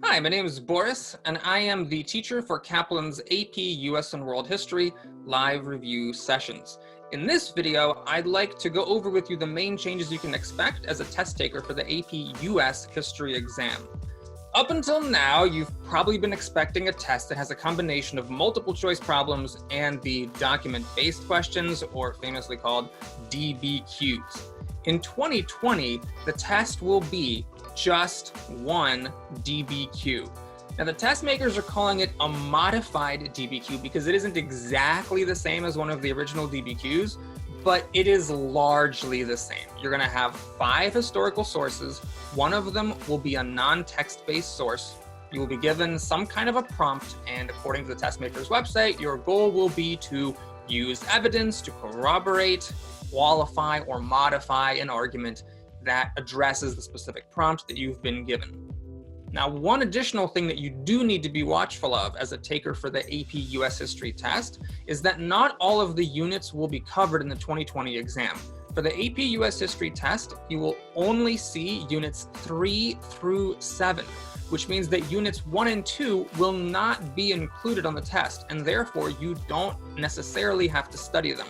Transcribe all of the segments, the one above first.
Hi, my name is Boris, and I am the teacher for Kaplan's AP US and World History live review sessions. In this video, I'd like to go over with you the main changes you can expect as a test taker for the AP US History exam. Up until now, you've probably been expecting a test that has a combination of multiple choice problems and the document-based questions, or famously called DBQs. In 2020, the test will be just one DBQ. Now, the test makers are calling it a modified DBQ because it isn't exactly the same as one of the original DBQs, but it is largely the same. You're going to have 5 historical sources. One of them will be a non-text-based source. You will be given some kind of a prompt, and according to the test maker's website, your goal will be to use evidence to corroborate, qualify, or modify an argument that addresses the specific prompt that you've been given. Now, one additional thing that you do need to be watchful of as a taker for the AP US History test is that not all of the units will be covered in the 2020 exam. For the AP US History test, you will only see units 3 through 7, which means that units 1 and 2 will not be included on the test, and therefore you don't necessarily have to study them.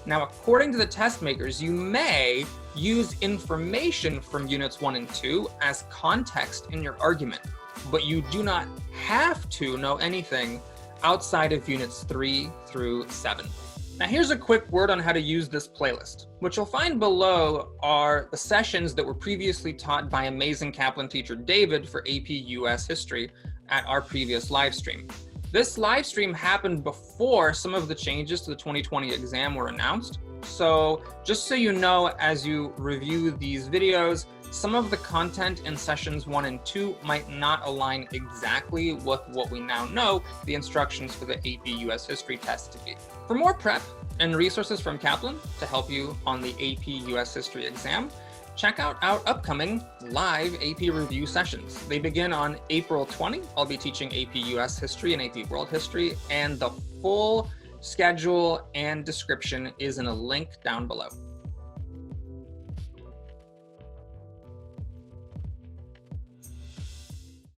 Now, according to the test makers, you may use information from units 1 and 2 as context in your argument, but you do not have to know anything outside of units 3 through 7. Now, here's a quick word on how to use this playlist. What you'll find below are the sessions that were previously taught by amazing Kaplan teacher David for AP US History at our previous live stream. This live stream happened before some of the changes to the 2020 exam were announced. So just so you know, as you review these videos, some of the content in sessions 1 and 2 might not align exactly with what we now know the instructions for the AP US History test to be. For more prep and resources from Kaplan to help you on the AP US History exam, check out our upcoming live AP review sessions. They begin on April 20. I'll be teaching AP US History and AP World History, and the full schedule and description is in a link down below.